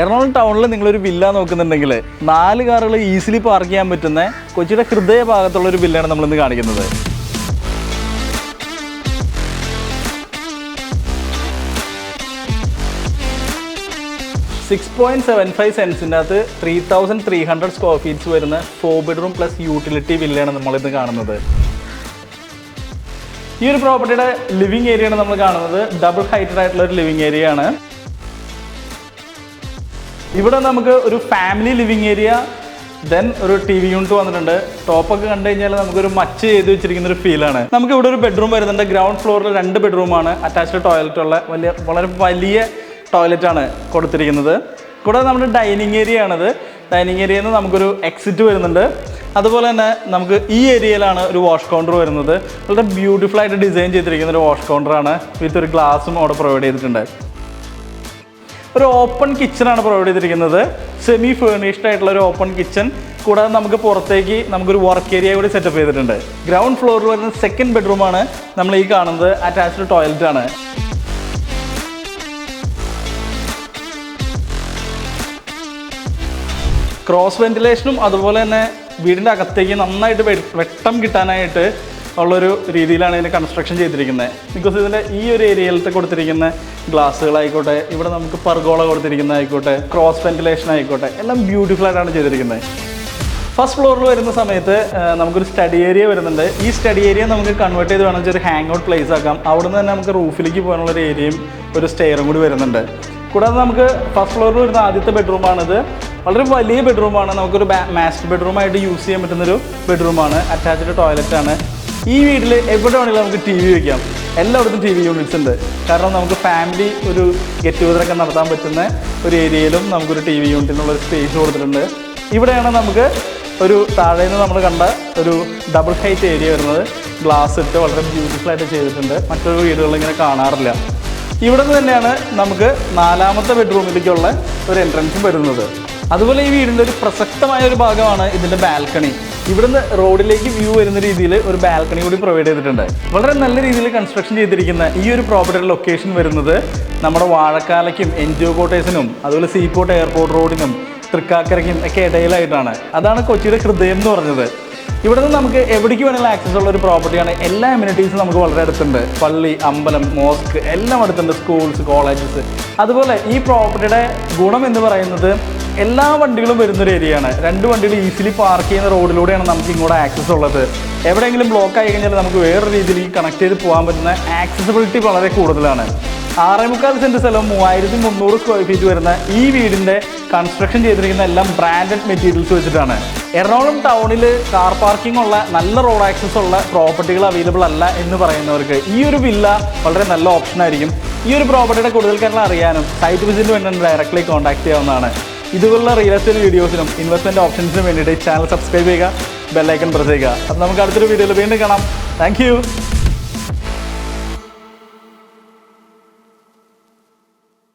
എറണാകുളം ടൗണിൽ നിങ്ങളൊരു വില്ല നോക്കുന്നുണ്ടെങ്കിൽ 4 കാറുകൾ ഈസിലി പാർക്ക് ചെയ്യാൻ പറ്റുന്ന കൊച്ചിയുടെ ഹൃദയ ഭാഗത്തുള്ളൊരു വില്ലയാണ് നമ്മളിന്ന് കാണിക്കുന്നത്. $6.75 അകത്ത് 3300 സ്ക്വയർ ഫീറ്റ്സ് വരുന്ന 4 ബെഡ്റൂം പ്ലസ് യൂട്ടിലിറ്റി വില്ലയാണ് നമ്മളിന്ന് കാണുന്നത്. ഈ ഒരു പ്രോപ്പർട്ടിയുടെ ലിവിംഗ് ഏരിയയാണ് നമ്മൾ കാണുന്നത്. ഡബിൾ ഹൈറ്റഡ് ആയിട്ടുള്ള ഒരു ലിവിംഗ് ഏരിയ ആണ്. ഇവിടെ നമുക്ക് ഒരു ഫാമിലി ലിവിംഗ് ഏരിയ, ദെൻ ഒരു ടി വി യൂണിറ്റ് വന്നിട്ടുണ്ട്. ടോപ്പൊക്കെ കണ്ടു കഴിഞ്ഞാൽ നമുക്കൊരു മച്ച് ചെയ്ത് വെച്ചിരിക്കുന്ന ഒരു ഫീലാണ്. നമുക്ക് ഇവിടെ ഒരു ബെഡ്റൂം വരുന്നുണ്ട്. ഗ്രൗണ്ട് ഫ്ലോറിൽ 2 ബെഡ്റൂമാണ്. അറ്റാച്ച്ഡ് ടോയ്ലറ്റ് ഉള്ള വളരെ വലിയ ടോയ്ലറ്റാണ് കൊടുത്തിരിക്കുന്നത്. കൂടാതെ നമ്മുടെ ഡൈനിങ് ഏരിയ ആണത്. ഡൈനിങ് ഏരിയയിൽ നിന്ന് നമുക്കൊരു എക്സിറ്റ് വരുന്നുണ്ട്. അതുപോലെ തന്നെ നമുക്ക് ഈ ഏരിയയിലാണ് ഒരു വാഷ് കൗണ്ടർ വരുന്നത്. വളരെ ബ്യൂട്ടിഫുൾ ആയിട്ട് ഡിസൈൻ ചെയ്തിരിക്കുന്ന ഒരു വാഷ് കൗണ്ടറാണ്. വിത്ത് ഒരു ഗ്ലാസും അവിടെ പ്രൊവൈഡ് ചെയ്തിട്ടുണ്ട്. ഒരു ഓപ്പൺ കിച്ചണാണ് പ്രൊവൈഡ് ചെയ്തിരിക്കുന്നത്. സെമി ഫേർണിഷ്ഡ് ആയിട്ടുള്ള ഒരു ഓപ്പൺ കിച്ചൺ. കൂടാതെ നമുക്ക് പുറത്തേക്ക് നമുക്കൊരു വർക്ക് ഏരിയ കൂടി സെറ്റപ്പ് ചെയ്തിട്ടുണ്ട്. ഗ്രൗണ്ട് ഫ്ലോറിൽ വരുന്ന 2nd ബെഡ്റൂമാണ് നമ്മൾ ഈ കാണുന്നത്. അറ്റാച്ച്ഡ് ടോയ്ലറ്റ് ആണ്. ക്രോസ് വെന്റിലേഷനും അതുപോലെ തന്നെ വീടിൻ്റെ അകത്തേക്ക് നന്നായിട്ട് വെട്ടം കിട്ടാനായിട്ട് ഉള്ളൊരു രീതിയിലാണ് ഇതിൻ്റെ കൺസ്ട്രക്ഷൻ ചെയ്തിരിക്കുന്നത്. ബിക്കോസ് ഇതിൻ്റെ ഈ ഒരു ഏരിയയിലത്തെ കൊടുത്തിരിക്കുന്ന ഗ്ലാസ്സുകളായിക്കോട്ടെ, ഇവിടെ നമുക്ക് പർഗോള കൊടുത്തിരിക്കുന്നതായിക്കോട്ടെ, ക്രോസ് വെന്റിലേഷൻ ആയിക്കോട്ടെ, എല്ലാം ബ്യൂട്ടിഫുൾ ആയിട്ടാണ് ചെയ്തിരിക്കുന്നത്. ഫസ്റ്റ് ഫ്ലോറിൽ വരുന്ന സമയത്ത് നമുക്കൊരു സ്റ്റഡി ഏരിയ വരുന്നുണ്ട്. ഈ സ്റ്റഡി ഏരിയ നമുക്ക് കൺവേർട്ട് ചെയ്ത് വേണമെങ്കിൽ ഒരു ഹാങ് ഔട്ട് പ്ലേസ് ആക്കാം. അവിടെ നിന്ന് തന്നെ നമുക്ക് റൂഫിലേക്ക് പോകാനുള്ളൊരു ഏരിയയും ഒരു സ്റ്റെയറും കൂടി വരുന്നുണ്ട്. കൂടാതെ നമുക്ക് ഫസ്റ്റ് ഫ്ലോറിൽ വരുന്ന ആദ്യത്തെ ബെഡ്റൂമാണിത്. വളരെ വലിയ ബെഡ്റൂമാണ്. നമുക്കൊരു മാസ്റ്റർ ബെഡ്റൂമായിട്ട് യൂസ് ചെയ്യാൻ പറ്റുന്നൊരു ബെഡ്റൂമാണ്. അറ്റാച്ച്ഡ് ടോയ്ലറ്റാണ്. ഈ വീട്ടിൽ എവിടെ വേണമെങ്കിലും നമുക്ക് ടി വി വയ്ക്കാം. എല്ലായിടത്തും ടി വി യൂണിറ്റ്സ് ഉണ്ട്. കാരണം നമുക്ക് ഫാമിലി ഒരു ഗെറ്റ് ടുഗദറൊക്കെ നടത്താൻ പറ്റുന്ന ഒരു ഏരിയയിലും നമുക്കൊരു ടി വി യൂണിറ്റിനുള്ളൊരു സ്പേസ് കൊടുത്തിട്ടുണ്ട്. ഇവിടെയാണ് നമുക്ക് ഒരു താഴെ നിന്ന് നമ്മൾ കണ്ട ഒരു ഡബിൾ ഹൈറ്റ് ഏരിയ വരുന്നത്. ഗ്ലാസ് ഇട്ട് വളരെ ബ്യൂട്ടിഫുൾ ആയിട്ട് ചെയ്തിട്ടുണ്ട്. മറ്റൊരു വീടുകളിൽ ഇങ്ങനെ കാണാറില്ല. ഇവിടെ നിന്ന് തന്നെയാണ് നമുക്ക് 4ാമത്തെ ബെഡ്റൂമിലേക്കുള്ള ഒരു എൻട്രൻസും വരുന്നത്. അതുപോലെ ഈ വീടിൻ്റെ ഒരു പ്രസക്തമായ ഒരു ഭാഗമാണ് ഇതിൻ്റെ ബാൽക്കണി. ഇവിടുന്ന് റോഡിലേക്ക് വ്യൂ വരുന്ന രീതിയിൽ ഒരു ബാൽക്കണി കൂടി പ്രൊവൈഡ് ചെയ്തിട്ടുണ്ട്. വളരെ നല്ല രീതിയിൽ കൺസ്ട്രക്ഷൻ ചെയ്തിരിക്കുന്ന ഈ ഒരു പ്രോപ്പർട്ടിയുടെ ലൊക്കേഷൻ വരുന്നത് നമ്മുടെ വാഴക്കാലയ്ക്കും NGO ക്വാർട്ടേഴ്സിനും അതുപോലെ സീപോർട്ട് എയർപോർട്ട് റോഡിനും തൃക്കാക്കരയ്ക്കും ഒക്കെ ഇടയിലായിട്ടാണ്. അതാണ് കൊച്ചിയുടെ ഹൃദയം എന്ന് പറഞ്ഞത്. ഇവിടെ നിന്ന് നമുക്ക് എവിടേക്ക് വേണമെങ്കിലും ആക്സസ് ഉള്ള ഒരു പ്രോപ്പർട്ടിയാണ്. എല്ലാ അമ്യൂണിറ്റീസും നമുക്ക് വളരെ അടുത്തുണ്ട്. പള്ളി, അമ്പലം, മോസ്ക് എല്ലാം അടുത്തുണ്ട്. Schools, colleges. അതുപോലെ ഈ പ്രോപ്പർട്ടിയുടെ ഗുണം എന്ന് പറയുന്നത് എല്ലാ വണ്ടികളും വരുന്നൊരു ഏരിയയാണ്. 2 വണ്ടികൾ ഈസിലി പാർക്ക് ചെയ്യുന്ന റോഡിലൂടെയാണ് നമുക്ക് ഇങ്ങോട്ട് ആക്സസ് ഉള്ളത്. എവിടെയെങ്കിലും ബ്ലോക്ക് ആയി കഴിഞ്ഞാൽ നമുക്ക് വേറൊരു രീതിയിൽ കണക്ട് ചെയ്ത് പോകാൻ പറ്റുന്ന ആക്സസിബിലിറ്റി വളരെ കൂടുതലാണ്. 6.25 സെൻറ്റ് സ്ഥലം 3300 സ്ക്വയർ ഫീറ്റ് വരുന്ന ഈ വീടിൻ്റെ കൺസ്ട്രക്ഷൻ ചെയ്തിരിക്കുന്ന എല്ലാം ബ്രാൻഡഡ് മെറ്റീരിയൽസ് വെച്ചിട്ടാണ്. എറണാകുളം ടൗണിൽ കാർ പാർക്കിംഗ് ഉള്ള നല്ല റോഡ് ആക്സസ് ഉള്ള പ്രോപ്പർട്ടികൾ അവൈലബിൾ അല്ല എന്ന് പറയുന്നവർക്ക് ഈ ഒരു വില്ല വളരെ നല്ല ഓപ്ഷൻ ആയിരിക്കും. ഈ ഒരു പ്രോപ്പർട്ടിയുടെ കൂടുതൽ കാര്യങ്ങൾ അറിയാനും സൈറ്റ് വിസിറ്റിന് വേണ്ടി ഡയറക്റ്റ്ലി കോൺടാക്ട് ചെയ്യാവുന്നതാണ്. ഇതുപോലുള്ള റിയൽ എസ്റ്റേറ്റ് വീഡിയോസിനും ഇൻവെസ്റ്റ്മെൻറ്റ് ഓപ്ഷൻസിനും വേണ്ടിയിട്ട് ചാനൽ സബ്സ്ക്രൈബ് ചെയ്യുക, ബെൽ ഐക്കൺ പ്രസ് ചെയ്യുക. അപ്പോൾ നമുക്ക് അടുത്തൊരു വീഡിയോയിൽ വീണ്ടും കാണാം. Thank you.